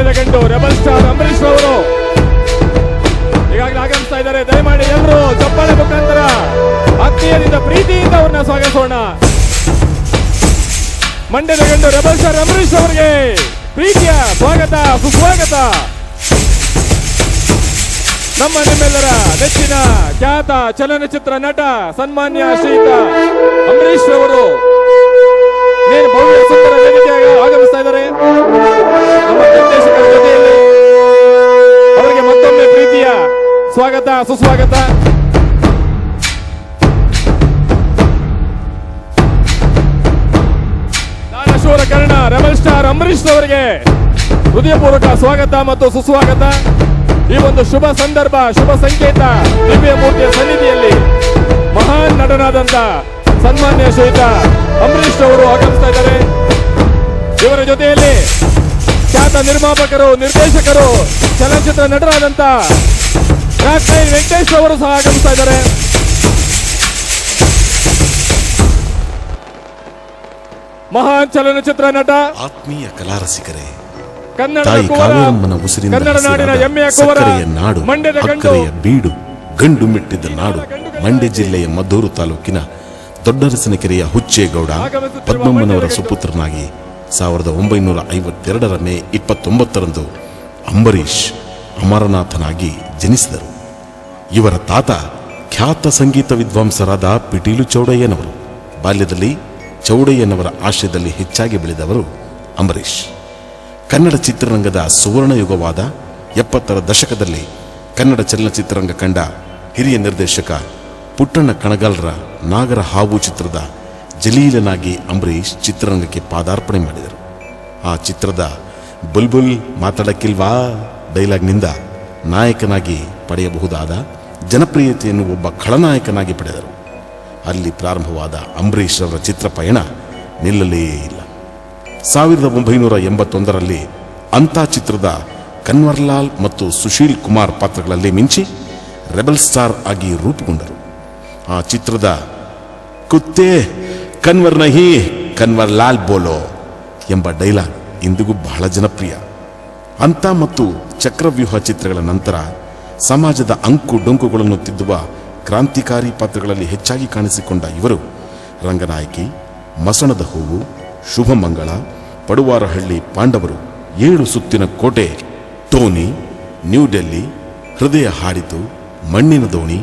ಮಂಡ್ಯದ ಗಂಡು rebel star Ambareesh ಅವರು ಈಗಾಗಲೇ ಆಗಮಿಸ್ತಾ ಇದ್ದಾರೆ. ದಯಮಾಡಿ ಎಲ್ಲರೂ ಚಪ್ಪಾಳೆ ಮುಖಾಂತರ ಆತ್ಮೀಯದಿಂದ ಪ್ರೀತಿಯಿಂದ ಅವ್ರನ್ನ ಸ್ವಾಗತಿಸೋಣ. ಮಂಡ್ಯದ ಗಂಡು ರೆಬಲ್ ಸ್ಟಾರ್ ಅಂಬರೀಶ್ ಅವರಿಗೆ ಪ್ರೀತಿಯ ಸ್ವಾಗತ ಸುಸ್ವಾಗತ. ನಮ್ಮ ನಿಮ್ಮೆಲ್ಲರ ನೆಚ್ಚಿನ ಖ್ಯಾತ ಚಲನಚಿತ್ರ ನಟ ಸನ್ಮಾನ್ಯ ಶ್ರೀಯುತ ಅಂಬರೀಶ್ ಅವರು ಭವ್ಯ ಸುಂದರ ವೇದಿಕೆಯಾಗಿ ಆಗಮಿಸ್ತಾ ಇದ್ದಾರೆ. ನಮ್ಮ ನಿರ್ದೇಶಕರ ಜೊತೆಯಲ್ಲಿ ಅವರಿಗೆ ಮತ್ತೊಮ್ಮೆ ಪ್ರೀತಿಯ ಸ್ವಾಗತ ಸುಸ್ವಾಗತ. ದಾನಶೂರ ಕರ್ಣ ರೆಬಲ್ ಸ್ಟಾರ್ ಅಂಬರೀಶ್ ಅವರಿಗೆ ಹೃದಯಪೂರ್ವಕ ಸ್ವಾಗತ ಮತ್ತು ಸುಸ್ವಾಗತ. ಈ ಒಂದು ಶುಭ ಸಂದರ್ಭ, ಶುಭ ಸಂಕೇತ, ದಿವ್ಯ ಮೂರ್ತಿಯ ಸನ್ನಿಧಿಯಲ್ಲಿ ಮಹಾನ್ ನಟನಾದಂತ ಸನ್ಮಾನ್ಯ ಶ್ರೀಯುತ ಅಂಬರೀಶ್ ಅವರು ಆಗಮಿಸ್ತಾ ಇದ್ದಾರೆ. ಇವರ ಜೊತೆಯಲ್ಲಿ ಖ್ಯಾತ ನಿರ್ಮಾಪಕರು, ನಿರ್ದೇಶಕರು, ಚಲನಚಿತ್ರ ನಟರಾದಂತ ವೆಂಕಟೇಶ್ ಅವರು ಸಹ ಆಗಮಿಸ್ತಾ ಇದ್ದಾರೆ. ಮಹಾನ್ ಚಲನಚಿತ್ರ ನಟ, ಆತ್ಮೀಯ ಕಲಾರಸಿಕರೇ, ಕನ್ನಡ ನಾಡಿನ ಹೆಮ್ಮೆಯ ಕುವರ, ನಾಡು, ಮಂಡ್ಯದ ಗಂಡು, ಬೀಡು, ಗಂಡು ಮೆಟ್ಟಿದ ನಾಡು, ಮಂಡ್ಯ ಜಿಲ್ಲೆಯ ಮದ್ದೂರು ತಾಲೂಕಿನ ದೊಡ್ಡರಸನಕೆರೆಯ ಹುಚ್ಚೇಗೌಡ ಪದ್ಮಮ್ಮನವರ ಸುಪುತ್ರನಾಗಿ 1952 ಮೇ 29ರಂದು ಅಂಬರೀಶ್ ಅಮರನಾಥನಾಗಿ ಜನಿಸಿದರು. ಇವರ ತಾತ ಖ್ಯಾತ ಸಂಗೀತ ವಿದ್ವಾಂಸರಾದ ಪಿಟೀಲು ಚೌಡಯ್ಯನವರು. ಬಾಲ್ಯದಲ್ಲಿ ಚೌಡಯ್ಯನವರ ಆಶ್ರಯದಲ್ಲಿ ಹೆಚ್ಚಾಗಿ ಬೆಳೆದವರು ಅಂಬರೀಶ್. ಕನ್ನಡ ಚಿತ್ರರಂಗದ ಸುವರ್ಣ ಯುಗವಾದ 70ರ ದಶಕದಲ್ಲಿ ಕನ್ನಡ ಚಲನಚಿತ್ರರಂಗ ಕಂಡ ಹಿರಿಯ ನಿರ್ದೇಶಕ ಪುಟ್ಟಣ್ಣ ಕಣಗಾಲ್ರ ನಾಗರ ಹಾವು ಚಿತ್ರದ ಜಲೀಲನಾಗಿ ಅಂಬರೀಶ್ ಚಿತ್ರರಂಗಕ್ಕೆ ಪಾದಾರ್ಪಣೆ ಮಾಡಿದರು. ಆ ಚಿತ್ರದ ಬುಲ್ಬುಲ್ ಮಾತಾಡಕ್ಕಿಲ್ವಾ ಡೈಲಾಗ್ನಿಂದ ನಾಯಕನಾಗಿ ಪಡೆಯಬಹುದಾದ ಜನಪ್ರಿಯತೆಯನ್ನು ಒಬ್ಬ ಖಳನಾಯಕನಾಗಿ ಪಡೆದರು. ಅಲ್ಲಿ ಪ್ರಾರಂಭವಾದ ಅಂಬರೀಶ್ ಅವರ ಚಿತ್ರ ಪಯಣ ನಿಲ್ಲಲೇ ಇಲ್ಲ. 1981ರಲ್ಲಿ ಅಂತಾ ಚಿತ್ರದ ಕನ್ವರ್ಲಾಲ್ ಮತ್ತು ಸುಶೀಲ್ ಕುಮಾರ್ ಪಾತ್ರಗಳಲ್ಲಿ ಮಿಂಚಿ ರೆಬಲ್ ಸ್ಟಾರ್ ಆಗಿ ರೂಪುಗೊಂಡರು. ಆ ಚಿತ್ರದ ಕುತ್ತೇ ಕನ್ವರ್ ನಹಿ ಕನ್ವರ್ ಲಾಲ್ ಬೋಲೋ ಎಂಬ ಡೈಲಾಗ್ ಇಂದಿಗೂ ಬಹಳ ಜನಪ್ರಿಯ. ಅಂತ ಮತ್ತು ಚಕ್ರವ್ಯೂಹ ಚಿತ್ರಗಳ ನಂತರ ಸಮಾಜದ ಅಂಕು ಡೊಂಕುಗಳನ್ನು ತಿದ್ದುವ ಕ್ರಾಂತಿಕಾರಿ ಪಾತ್ರಗಳಲ್ಲಿ ಹೆಚ್ಚಾಗಿ ಕಾಣಿಸಿಕೊಂಡ ಇವರು ರಂಗನಾಯಕಿ, ಮಸಣದ ಹೂವು, ಶುಭಮಂಗಳ, ಪಡುವಾರಹಳ್ಳಿ ಪಾಂಡವರು, 7 ಸುತ್ತಿನ ಕೋಟೆ, ಟೋನಿ, ನ್ಯೂ ಡೆಲ್ಲಿ, ಹೃದಯ ಹಾಡಿತು, ಮಣ್ಣಿನ ದೋಣಿ,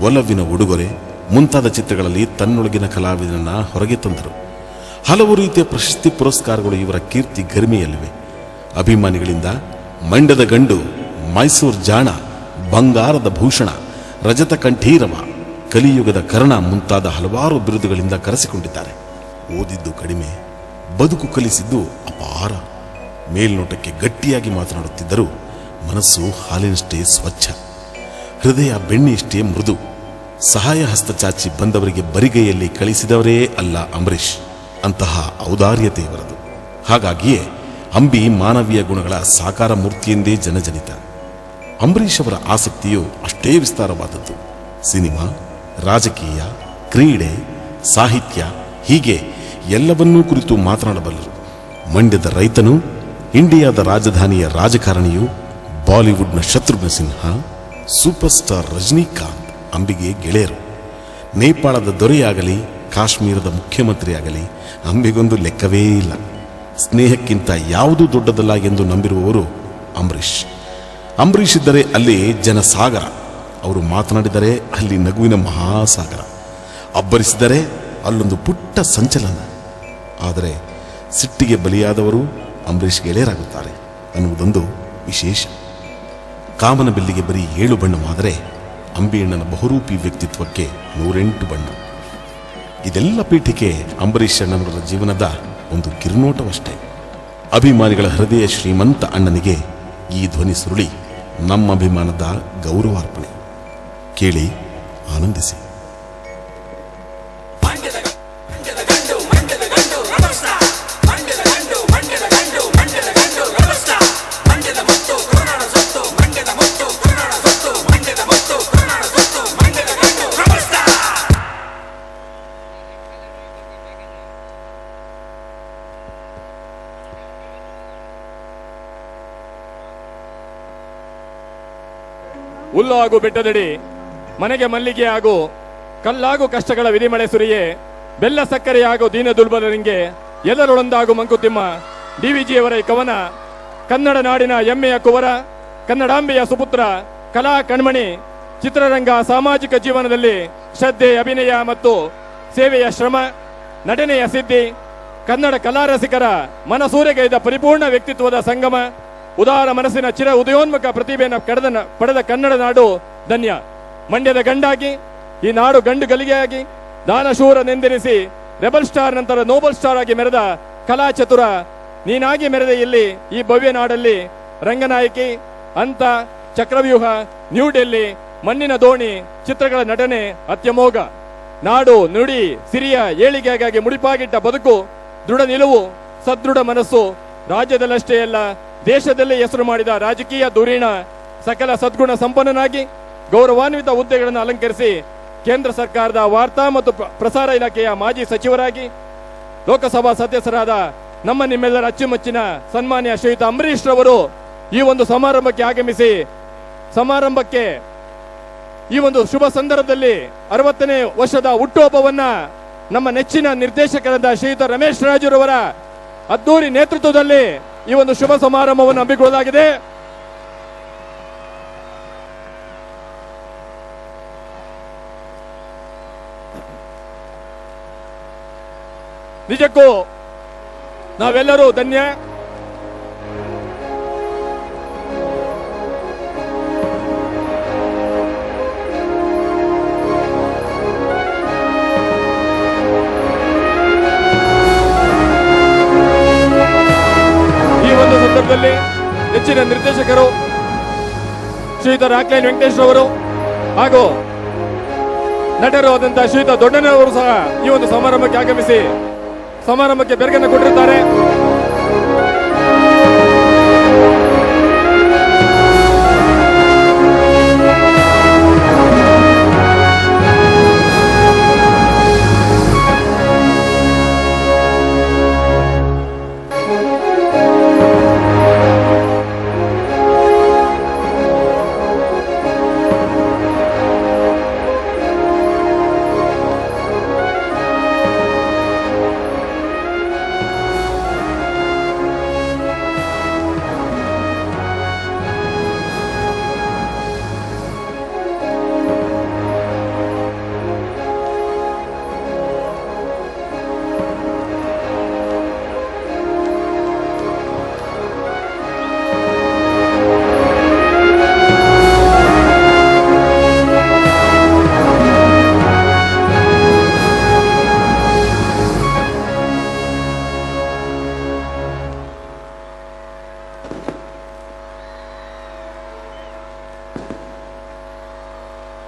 ಒಲವಿನ ಉಡುಗೊರೆ ಮುಂತಾದ ಚಿತ್ರಗಳಲ್ಲಿ ತನ್ನೊಳಗಿನ ಕಲಾವಿದನನ್ನ ಹೊರಗೆ ತಂದರು. ಹಲವು ರೀತಿಯ ಪ್ರಶಸ್ತಿ ಪುರಸ್ಕಾರಗಳು ಇವರ ಕೀರ್ತಿ ಗರಿಮೆಯಲ್ಲಿವೆ. ಅಭಿಮಾನಿಗಳಿಂದ ಮಂಡ್ಯದ ಗಂಡು, ಮೈಸೂರು ಜಾಣ, ಬಂಗಾರದ ಭೂಷಣ, ರಜತ ಕಂಠೀರವ, ಕಲಿಯುಗದ ಕರ್ಣ ಮುಂತಾದ ಹಲವಾರು ಬಿರುದುಗಳಿಂದ ಕರೆಸಿಕೊಂಡಿದ್ದಾರೆ. ಓದಿದ್ದು ಕಡಿಮೆ, ಬದುಕು ಕಲಿಸಿದ್ದು ಅಪಾರ. ಮೇಲ್ನೋಟಕ್ಕೆ ಗಟ್ಟಿಯಾಗಿ ಮಾತನಾಡುತ್ತಿದ್ದರೂ ಮನಸ್ಸು ಹಾಲಿನಷ್ಟೇ ಸ್ವಚ್ಛ, ಹೃದಯ ಬೆಣ್ಣೆಯಷ್ಟೇ ಮೃದು. ಸಹಾಯ ಹಸ್ತ ಚಾಚಿ ಬಂದವರಿಗೆ ಬರಿಗೈಯಲ್ಲಿ ಕಳಿಸಿದವರೇ ಅಲ್ಲ ಅಂಬರೀಶ್. ಅಂತಹ ಔದಾರ್ಯತೆ ಇವರದು. ಹಾಗಾಗಿಯೇ ಅಂಬಿ ಮಾನವೀಯ ಗುಣಗಳ ಸಾಕಾರ ಮೂರ್ತಿಯೆಂದೇ ಜನಜನಿತ. ಅಂಬರೀಶ್ ಅವರ ಆಸಕ್ತಿಯು ಅಷ್ಟೇ ವಿಸ್ತಾರವಾದದ್ದು. ಸಿನಿಮಾ, ರಾಜಕೀಯ, ಕ್ರೀಡೆ, ಸಾಹಿತ್ಯ ಹೀಗೆ ಎಲ್ಲವನ್ನೂ ಕುರಿತು ಮಾತನಾಡಬಲ್ಲರು. ಮಂಡ್ಯದ ರೈತನು, ಇಂಡಿಯಾದ ರಾಜಧಾನಿಯ ರಾಜಕಾರಣಿಯು, ಬಾಲಿವುಡ್ನ ಶತ್ರುಘ್ನ ಸಿನ್ಹಾ, ಸೂಪರ್ ಸ್ಟಾರ್ ರಜನಿಕಾಂತ್ ಅಂಬಿಗೆ ಗೆಳೆಯರು. ನೇಪಾಳದ ದೊರೆಯಾಗಲಿ, ಕಾಶ್ಮೀರದ ಮುಖ್ಯಮಂತ್ರಿಯಾಗಲಿ ಅಂಬಿಗೊಂದು ಲೆಕ್ಕವೇ ಇಲ್ಲ. ಸ್ನೇಹಕ್ಕಿಂತ ಯಾವುದೂ ದೊಡ್ಡದಲ್ಲ ಎಂದು ನಂಬಿರುವವರು ಅಂಬರೀಶ್. ಅಂಬರೀಶ್ ಇದ್ದರೆ ಅಲ್ಲಿ ಜನಸಾಗರ, ಅವರು ಮಾತನಾಡಿದರೆ ಅಲ್ಲಿ ನಗುವಿನ ಮಹಾಸಾಗರ, ಅಬ್ಬರಿಸಿದರೆ ಅಲ್ಲೊಂದು ಪುಟ್ಟ ಸಂಚಲನ. ಆದರೆ ಸಿಟ್ಟಿಗೆ ಬಲಿಯಾದವರು ಅಂಬರೀಶ್ ಗೆಳೆಯರಾಗುತ್ತಾರೆ ಅನ್ನುವುದೊಂದು ವಿಶೇಷ. ಕಾಮನ ಬಿಲ್ಲಿಗೆ ಬರೀ 7 ಬಣ್ಣವಾದರೆ ಅಂಬಿಯಣ್ಣನ ಬಹುರೂಪಿ ವ್ಯಕ್ತಿತ್ವಕ್ಕೆ 108 ಬಣ್ಣ. ಇದೆಲ್ಲ ಪೀಠಿಕೆ ಅಂಬರೀಶ್ ಅಣ್ಣನವರ ಜೀವನದ ಒಂದು ಕಿರುನೋಟವಷ್ಟೇ. ಅಭಿಮಾನಿಗಳ ಹೃದಯ ಶ್ರೀಮಂತ ಅಣ್ಣನಿಗೆ ಈ ಧ್ವನಿ ಸುರುಳಿ ನಮ್ಮ ಅಭಿಮಾನದ ಗೌರವಾರ್ಪಣೆ. ಕೇಳಿ, ಆನಂದಿಸಿ. ಹುಲ್ಲು ಹಾಗೂ ಬೆಟ್ಟದಡಿ ಮನೆಗೆ ಮಲ್ಲಿಗೆ ಹಾಗೂ ಕಲ್ಲಾಗು ಕಷ್ಟಗಳ ವಿಧಿಮಳೆ ಸುರಿಯೇ ಬೆಲ್ಲ ಸಕ್ಕರೆ ಹಾಗೂ ದೀನ ದುರ್ಬಲರಿಗೆ ಎಲ್ಲರೊಳೊಂದಾಗು ಮಂಕುತಿಮ್ಮ ಡಿವಿಜಿಯವರ ಈ ಕವನ ಕನ್ನಡ ನಾಡಿನ ಹೆಮ್ಮೆಯ ಕುವರ, ಕನ್ನಡಾಂಬೆಯ ಸುಪುತ್ರ, ಕಲಾ ಕಣ್ಮಣಿ, ಚಿತ್ರರಂಗ ಸಾಮಾಜಿಕ ಜೀವನದಲ್ಲಿ ಶ್ರದ್ಧೆ, ಅಭಿನಯ ಮತ್ತು ಸೇವೆಯ ಶ್ರಮ, ನಟನೆಯ ಸಿದ್ಧಿ, ಕನ್ನಡ ಕಲಾರಸಿಕರ ಮನಸೂರೆಗೈದ ಪರಿಪೂರ್ಣ ವ್ಯಕ್ತಿತ್ವದ ಸಂಗಮ, ಉದಾರ ಮನಸ್ಸಿನ ಚಿರ ಉದಯೋನ್ಮುಖ ಪ್ರತಿಭೆಯನ್ನು ಪಡೆದ ಕನ್ನಡ ನಾಡು ಧನ್ಯ. ಮಂಡ್ಯದ ಗಂಡಾಗಿ ಈ ನಾಡು ಗಂಡು ಗಲಿಗೆಯಾಗಿ ದಾನಶೂರನೆಂದೆನಿಸಿ ರೆಬಲ್ ಸ್ಟಾರ್ ನಂತರ ನೋಬಲ್ ಸ್ಟಾರ್ ಆಗಿ ಮೆರೆದ ಕಲಾ ಚತುರ ನೀನಾಗಿ ಮೆರೆದ ಇಲ್ಲಿ ಈ ಭವ್ಯ ನಾಡಲ್ಲಿ ರಂಗನಾಯಕಿ, ಅಂತ, ಚಕ್ರವ್ಯೂಹ, ನ್ಯೂ ಡೆಲ್ಲಿ, ಮಣ್ಣಿನ ದೋಣಿ ಚಿತ್ರಗಳ ನಟನೆ ಅತ್ಯಮೋಘ. ನಾಡು ನುಡಿ ಸಿರಿಯ ಏಳಿಗೆಗಾಗಿ ಮುಡಿಪಾಗಿಟ್ಟ ಬದುಕು, ದೃಢ ನಿಲುವು, ಸದೃಢ ಮನಸ್ಸು, ರಾಜ್ಯದಲ್ಲಷ್ಟೇ ಅಲ್ಲ ದೇಶದಲ್ಲೇ ಹೆಸರು ಮಾಡಿದ ರಾಜಕೀಯ ಧುರೀಣ, ಸಕಲ ಸದ್ಗುಣ ಸಂಪನ್ನನಾಗಿ ಗೌರವಾನ್ವಿತ ಹುದ್ದೆಗಳನ್ನು ಅಲಂಕರಿಸಿ ಕೇಂದ್ರ ಸರ್ಕಾರದ ವಾರ್ತಾ ಮತ್ತು ಪ್ರಸಾರ ಇಲಾಖೆಯ ಮಾಜಿ ಸಚಿವರಾಗಿ ಲೋಕಸಭಾ ಸದಸ್ಯರಾದ ನಮ್ಮ ನಿಮ್ಮೆಲ್ಲರ ಅಚ್ಚುಮೆಚ್ಚಿನ ಸನ್ಮಾನ್ಯ ಶ್ರೀಯುತ ಅಂಬರೀಶ್ ರವರು ಈ ಒಂದು ಸಮಾರಂಭಕ್ಕೆ ಆಗಮಿಸಿ ಸಮಾರಂಭಕ್ಕೆ ಈ ಒಂದು ಶುಭ ಸಂದರ್ಭದಲ್ಲಿ 60ನೇ ವರ್ಷದ ಹುಟ್ಟುಹಬ್ಬವನ್ನ ನಮ್ಮ ನೆಚ್ಚಿನ ನಿರ್ದೇಶಕರಾದ ಶ್ರೀಯುತ ರಮೇಶ್ ರಾಜುರವರ ಅದ್ದೂರಿ ನೇತೃತ್ವದಲ್ಲಿ ಈ ಒಂದು ಶುಭ ಸಮಾರಂಭವನ್ನು ಹಮ್ಮಿಕೊಳ್ಳಲಾಗಿದೆ. ನಿಜಕ್ಕೂ ನಾವೆಲ್ಲರೂ ಧನ್ಯ. ಸಂದರ್ಭದಲ್ಲಿ ಹೆಚ್ಚಿನ ನಿರ್ದೇಶಕರು ಶ್ರೀಯುತ ರಾಕ್ಲೈನ್ ವೆಂಕಟೇಶ್ ಅವರು ಹಾಗೂ ನಟರು ಆದಂತಹ ಶ್ರೀಯುತ ದೊಡ್ಡನವರು ಸಹ ಈ ಒಂದು ಸಮಾರಂಭಕ್ಕೆ ಆಗಮಿಸಿ ಸಮಾರಂಭಕ್ಕೆ ಬೆರಗನ್ನು ಕೊಟ್ಟಿರುತ್ತಾರೆ.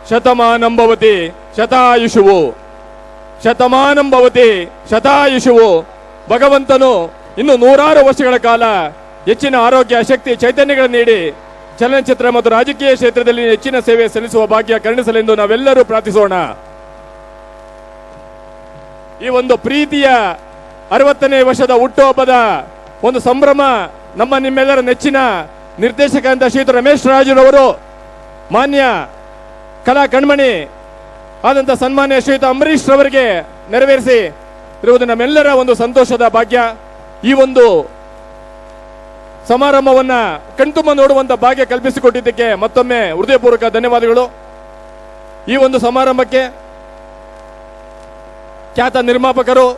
ಶತಮಾನಂ ಭವತಿ ಶತಾಯುಷುವು, ಶತಮಾನಂ ಭವತಿ ಶತಾಯುಷುವು. ಭಗವಂತನು ಇನ್ನು 100 ವರ್ಷಗಳ ಕಾಲ ಹೆಚ್ಚಿನ ಆರೋಗ್ಯ, ಶಕ್ತಿ, ಚೈತನ್ಯಗಳನ್ನು ನೀಡಿ ಚಲನಚಿತ್ರ ಮತ್ತು ರಾಜಕೀಯ ಕ್ಷೇತ್ರದಲ್ಲಿ ಹೆಚ್ಚಿನ ಸೇವೆ ಸಲ್ಲಿಸುವ ಭಾಗ್ಯ ಕರುಣಿಸಲೆಂದು ನಾವೆಲ್ಲರೂ ಪ್ರಾರ್ಥಿಸೋಣ. ಈ ಒಂದು ಪ್ರೀತಿಯ 60ನೇ ವರ್ಷದ ಹುಟ್ಟುಹಬ್ಬದ ಒಂದು ಸಂಭ್ರಮ ನಮ್ಮ ನಿಮ್ಮೆಲ್ಲರ ನೆಚ್ಚಿನ ನಿರ್ದೇಶಕ ಅಂತ ಶ್ರೀಯುತ ರಮೇಶ್ ರಾಜುರವರು, ಮಾನ್ಯ ಕಲಾ ಕಣ್ಮಣಿ ಆದಂತ ಸನ್ಮಾನ್ಯ ಶ್ರೀಯುತ ಅಂಬರೀಶ್ ರವರಿಗೆ ನೆರವೇರಿಸಿ ಇರುವುದು ನಮ್ಮೆಲ್ಲರ ಒಂದು ಸಂತೋಷದ ಭಾಗ್ಯ. ಈ ಒಂದು ಸಮಾರಂಭವನ್ನ ಕಣ್ತುಂಬ ನೋಡುವಂತ ಭಾಗ್ಯ ಕಲ್ಪಿಸಿಕೊಟ್ಟಿದ್ದಕ್ಕೆ ಮತ್ತೊಮ್ಮೆ ಹೃದಯಪೂರ್ವಕ ಧನ್ಯವಾದಗಳು. ಈ ಒಂದು ಸಮಾರಂಭಕ್ಕೆ ಖ್ಯಾತ ನಿರ್ಮಾಪಕರು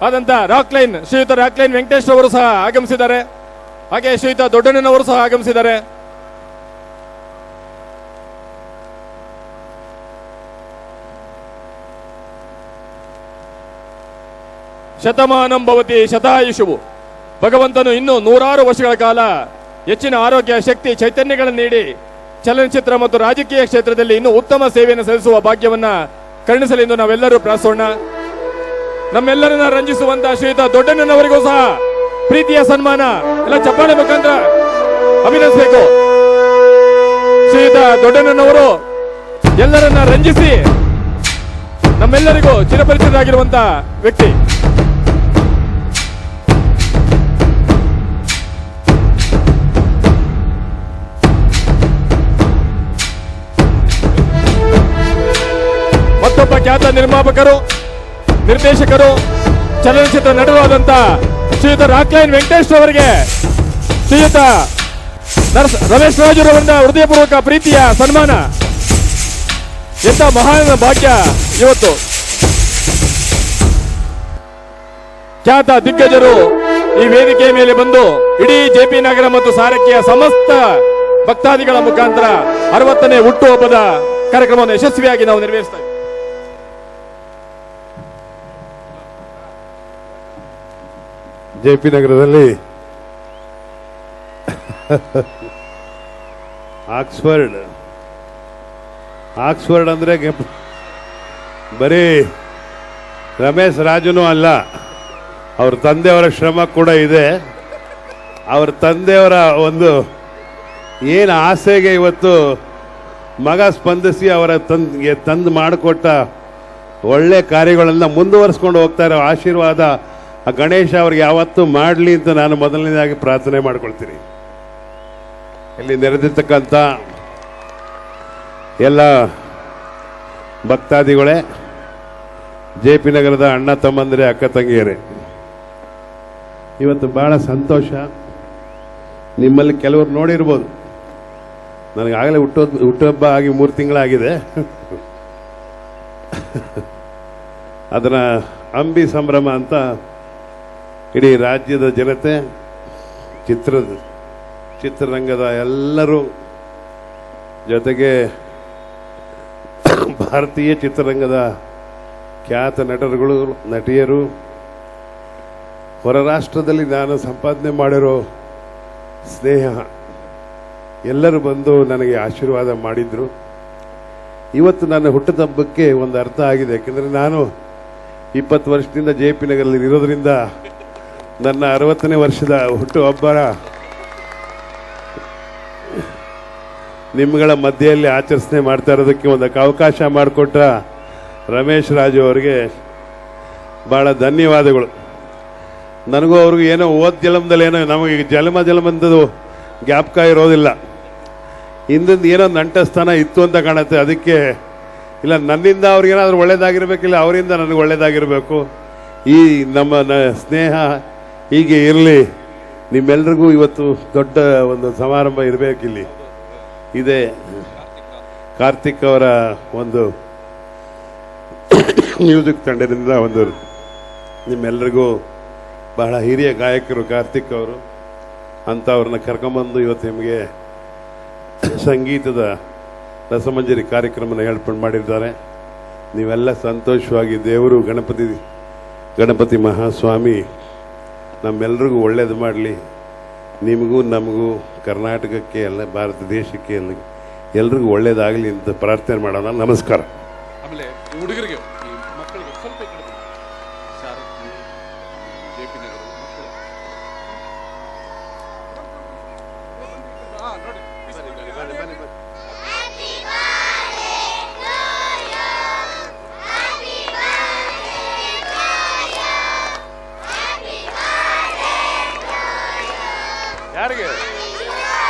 ಆದಂತ ಶ್ರೀಯುತ ರಾಕ್ಲೈನ್ ವೆಂಕಟೇಶ್ ಅವರು ಸಹ ಆಗಮಿಸಿದ್ದಾರೆ. ಹಾಗೆ ಶ್ರೀಯುತ ದೊಡ್ಡಣ್ಣನವರು ಸಹ ಆಗಮಿಸಿದ್ದಾರೆ. ಶತಮಾನಂ ಭವತಿ ಶತಾಯುಷುವು. ಭಗವಂತನು ಇನ್ನೂ 100 ವರ್ಷಗಳ ಕಾಲ ಹೆಚ್ಚಿನ ಆರೋಗ್ಯ, ಶಕ್ತಿ, ಚೈತನ್ಯಗಳನ್ನು ನೀಡಿ ಚಲನಚಿತ್ರ ಮತ್ತು ರಾಜಕೀಯ ಕ್ಷೇತ್ರದಲ್ಲಿ ಇನ್ನೂ ಉತ್ತಮ ಸೇವೆಯನ್ನು ಸಲ್ಲಿಸುವ ಭಾಗ್ಯವನ್ನ ಕರುಣಿಸಲೆಂದು ನಾವೆಲ್ಲರೂ ಪ್ರಾರ್ಥಿಸೋಣ. ನಮ್ಮೆಲ್ಲರನ್ನ ರಂಜಿಸುವಂತಹ ಶ್ರೀಯುತ ದೊಡ್ಡಣ್ಣನವರಿಗೂ ಸಹ ಪ್ರೀತಿಯ ಸನ್ಮಾನ ಎಲ್ಲ ಚಪ್ಪಾಳೆ ಮುಖಾಂತರ ಅಭಿನಯಿಸಬೇಕು. ಶ್ರೀಯುತ ದೊಡ್ಡಣ್ಣನವರು ಎಲ್ಲರನ್ನ ರಂಜಿಸಿ ನಮ್ಮೆಲ್ಲರಿಗೂ ಚಿರಪರಿಚಿತರಾಗಿರುವಂತಹ ವ್ಯಕ್ತಿ. ನಿರ್ಮಾಪಕರು, ನಿರ್ದೇಶಕರು, ಚಲನಚಿತ್ರ ನಟರಾದಂತ ಶ್ರೀಯುತ ರಾಕ್ಲೈನ್ ವೆಂಕಟೇಶ್ ಅವರಿಗೆ ಶ್ರೀಯುತ ರಮೇಶ್ ರಾಜುರವರಿಂದ ಹೃದಯಪೂರ್ವಕ ಪ್ರೀತಿಯ ಸನ್ಮಾನ. ಎಂತ ಮಹಾನ್ ಭಾಗ್ಯ ಇವತ್ತು. ಖ್ಯಾತ ದಿಗ್ಗಜರು ಈ ವೇದಿಕೆಯ ಮೇಲೆ ಬಂದು ಇಡೀ ಜೆಪಿ ನಗರ ಮತ್ತು ಸಾರಥ್ಯ ಸಮಸ್ತ ಭಕ್ತಾದಿಗಳ ಮುಖಾಂತರ 60ನೇ ಹುಟ್ಟುಹಬ್ಬದ ಕಾರ್ಯಕ್ರಮವನ್ನು ಯಶಸ್ವಿಯಾಗಿ ನಾವು ನೆರವೇರಿಸ್ತಾ ಇದ್ದೀವಿ. ಜೆಪಿ ನಗರದಲ್ಲಿ ಆಕ್ಸ್ಫರ್ಡ್ ಅಂದ್ರೆ ಬರೀ ರಮೇಶ್ ರಾಜುನೂ ಅಲ್ಲ, ಅವ್ರ ತಂದೆಯವರ ಶ್ರಮ ಕೂಡ ಇದೆ. ಅವ್ರ ತಂದೆಯವರ ಒಂದು ಏನು ಆಸೆಗೆ ಇವತ್ತು ಮಗ ಸ್ಪಂದಿಸಿ ಅವರ ತಂದು ಮಾಡಿಕೊಟ್ಟ ಒಳ್ಳೆ ಕಾರ್ಯಗಳನ್ನು ಮುಂದುವರಿಸ್ಕೊಂಡು ಹೋಗ್ತಾ ಇರೋ ಆಶೀರ್ವಾದ ಆ ಗಣೇಶ ಅವ್ರಿಗೆ ಯಾವತ್ತೂ ಮಾಡಲಿ ಅಂತ ನಾನು ಮೊದಲನೇದಾಗಿ ಪ್ರಾರ್ಥನೆ ಮಾಡ್ಕೊಳ್ತೀನಿ. ಇಲ್ಲಿ ನೆರೆದಿರ್ತಕ್ಕಂಥ ಎಲ್ಲ ಭಕ್ತಾದಿಗಳೇ, ಜೆಪಿ ನಗರದ ಅಣ್ಣ ತಮ್ಮಂದಿರೇ, ಅಕ್ಕ ತಂಗಿಯರೇ, ಇವತ್ತು ಬಹಳ ಸಂತೋಷ. ನಿಮ್ಮಲ್ಲಿ ಕೆಲವರು ನೋಡಿರ್ಬೋದು, ನನಗಾಗಲೇ ಹುಟ್ಟುಹಬ್ಬ ಆಗಿ 3 ತಿಂಗಳಾಗಿದೆ. ಅದನ್ನ ಅಂಬಿ ಸಂಭ್ರಮ ಅಂತ ಇಡೀ ರಾಜ್ಯದ ಜನತೆ, ಚಿತ್ರರಂಗದ ಎಲ್ಲರೂ, ಜೊತೆಗೆ ಭಾರತೀಯ ಚಿತ್ರರಂಗದ ಖ್ಯಾತ ನಟರುಗಳು, ನಟಿಯರು, ಹೊರ ರಾಷ್ಟ್ರದಲ್ಲಿ ನಾನು ಸಂಪಾದನೆ ಮಾಡಿರೋ ಸ್ನೇಹ ಎಲ್ಲರೂ ಬಂದು ನನಗೆ ಆಶೀರ್ವಾದ ಮಾಡಿದ್ರು. ಇವತ್ತು ನನ್ನ ಹುಟ್ಟುಹಬ್ಬಕ್ಕೆ ಒಂದು ಅರ್ಥ ಆಗಿದೆ. ಯಾಕೆಂದರೆ ನಾನು 20 ವರ್ಷದಿಂದ ಜೆಪಿ ನಗರದಲ್ಲಿ ಇರೋದ್ರಿಂದ ನನ್ನ 60ನೇ ವರ್ಷದ ಹುಟ್ಟುಹಬ್ಬ ನಿಮ್ಮಗಳ ಮಧ್ಯೆಯಲ್ಲಿ ಆಚರಿಸಣೆ ಮಾಡ್ತಾ ಇರೋದಕ್ಕೆ ಒಂದು ಅವಕಾಶ ಮಾಡಿಕೊಟ್ಟ ರಮೇಶ್ ರಾಜು ಅವರಿಗೆ ಭಾಳ ಧನ್ಯವಾದಗಳು. ನನಗೂ ಅವ್ರಿಗೂ ಏನೋ ಜನ್ಮದಲ್ಲಿ ಏನೋ ನಮಗೆ ಜನ್ಮದ್ದು ಜ್ಞಾಪಕ ಇರೋದಿಲ್ಲ. ಹಿಂದಿಂದ ಏನೋ ನಂಟಸ್ಥಾನ ಇತ್ತು ಅಂತ ಕಾಣುತ್ತೆ. ಅದಕ್ಕೆ ಇಲ್ಲ, ನನ್ನಿಂದ ಅವ್ರಿಗೇನಾದ್ರೂ ಒಳ್ಳೇದಾಗಿರ್ಬೇಕಿಲ್ಲ, ಅವರಿಂದ ನನಗೆ ಒಳ್ಳೇದಾಗಿರಬೇಕು. ಈ ನಮ್ಮ ಸ್ನೇಹ ಹೀಗೆ ಇರಲಿ. ನಿಮ್ಮೆಲ್ರಿಗೂ ಇವತ್ತು ದೊಡ್ಡ ಒಂದು ಸಮಾರಂಭ ಇರಬೇಕಿಲ್ಲಿ. ಇದೆ ಕಾರ್ತಿಕ್ ಅವರ ಒಂದು ಮ್ಯೂಸಿಕ್ ತಂಡದಿಂದ ಒಂದು ನಿಮ್ಮೆಲ್ಲರಿಗೂ ಬಹಳ ಹಿರಿಯ ಗಾಯಕರು ಕಾರ್ತಿಕ್ ಅವರು ಅಂಥವ್ರನ್ನ ಕರ್ಕೊಂಬಂದು ಇವತ್ತು ನಿಮಗೆ ಸಂಗೀತದ ರಸಮಂಜರಿ ಕಾರ್ಯಕ್ರಮನ ಏರ್ಪಾಡು ಮಾಡಿದ್ದಾರೆ. ನೀವೆಲ್ಲ ಸಂತೋಷವಾಗಿ ದೇವರು ಗಣಪತಿ ಮಹಾಸ್ವಾಮಿ ನಮ್ಮೆಲ್ರಿಗೂ ಒಳ್ಳೇದು ಮಾಡಲಿ. ನಿಮಗೂ ನಮಗೂ ಕರ್ನಾಟಕಕ್ಕೆ ಎಲ್ಲ ಭಾರತ ದೇಶಕ್ಕೆ ಎಲ್ಲ ಎಲ್ರಿಗೂ ಒಳ್ಳೇದಾಗಲಿ ಅಂತ ಪ್ರಾರ್ಥನೆ ಮಾಡೋಣ. ನಮಸ್ಕಾರ. ಆಮೇಲೆ ಹುಡುಗರಿಗೆ ಈ ಮಕ್ಕಳಿಗೆ ಸ್ವಲ್ಪ ಜೆಪಿ ನಗರ ಮಕ್ಕಳು ನೋಡಿ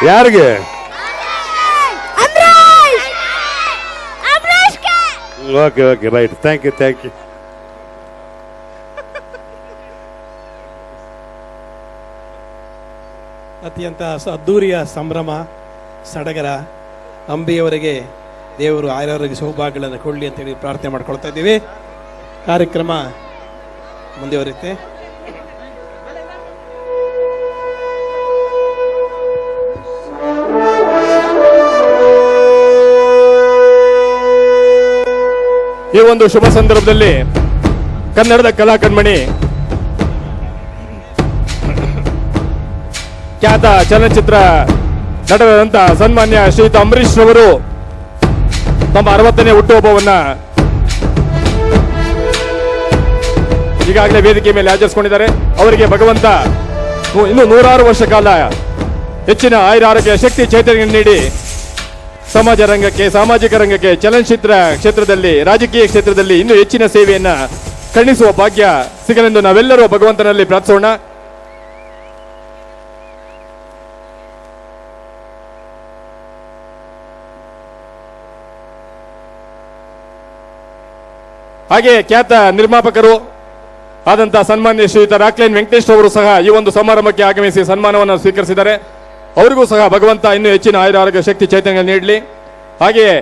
ಯಾರಿಗೆ ಓಕೆ ರೈಟ್. Thank you. ಅತ್ಯಂತ ಅದ್ದೂರಿಯ ಸಂಭ್ರಮ ಸಡಗರ. ಅಂಬಿಯವರಿಗೆ ದೇವರು ಆರೋಗ್ಯ ಸೌಭಾಗ್ಯಗಳನ್ನು ಕೊಡಲಿ ಅಂತೇಳಿ ಪ್ರಾರ್ಥನೆ ಮಾಡ್ಕೊಳ್ತಾ ಇದ್ದೀವಿ. ಕಾರ್ಯಕ್ರಮ ಮುಂದುವರಿಯುತ್ತೆ. ಈ ಒಂದು ಶುಭ ಸಂದರ್ಭದಲ್ಲಿ ಕನ್ನಡದ ಕಲಾ ಕಣ್ಮಣಿ, ಖ್ಯಾತ ಚಲನಚಿತ್ರ ನಟರಾದಂತ ಸನ್ಮಾನ್ಯ ಶ್ರೀಯುತ ಅಂಬರೀಶ್ ರವರು ತಮ್ಮ 60ನೇ ಹುಟ್ಟುಹಬ್ಬವನ್ನ ಈಗಾಗಲೇ ವೇದಿಕೆ ಮೇಲೆ ಆಚರಿಸಿಕೊಂಡಿದ್ದಾರೆ. ಅವರಿಗೆ ಭಗವಂತ ಇನ್ನು 106 ವರ್ಷ ಕಾಲ ಹೆಚ್ಚಿನ ಆಯುರಾರೋಗ್ಯ ಶಕ್ತಿ ಚೈತನ್ಯ ನೀಡಿ ಸಮಾಜ ರಂಗಕ್ಕೆ, ಸಾಮಾಜಿಕ ರಂಗಕ್ಕೆ, ಚಲನಚಿತ್ರ ಕ್ಷೇತ್ರದಲ್ಲಿ, ರಾಜಕೀಯ ಕ್ಷೇತ್ರದಲ್ಲಿ ಇನ್ನೂ ಹೆಚ್ಚಿನ ಸೇವೆಯನ್ನ ಕರುಣಿಸುವ ಭಾಗ್ಯ ಸಿಗಲೆಂದು ನಾವೆಲ್ಲರೂ ಭಗವಂತನಲ್ಲಿ ಪ್ರಾರ್ಥಿಸೋಣ. ಹಾಗೆ ಖ್ಯಾತ ನಿರ್ಮಾಪಕರು ಆದಂತ ಸನ್ಮಾನ್ಯ ಶ್ರೀಯುತ ರಾಕ್ಲೈನ್ ವೆಂಕಟೇಶ್ ಅವರು ಸಹ ಈ ಒಂದು ಸಮಾರಂಭಕ್ಕೆ ಆಗಮಿಸಿ ಸನ್ಮಾನವನ್ನು ಸ್ವೀಕರಿಸಿದ್ದಾರೆ. ಅವರಿಗೂ ಸಹ ಭಗವಂತ ಇನ್ನೂ ಹೆಚ್ಚಿನ ಆಯುರ ಆರೋಗ್ಯ ಶಕ್ತಿ ಚೈತನ್ಯ ನೀಡಲಿ. ಹಾಗೆಯೇ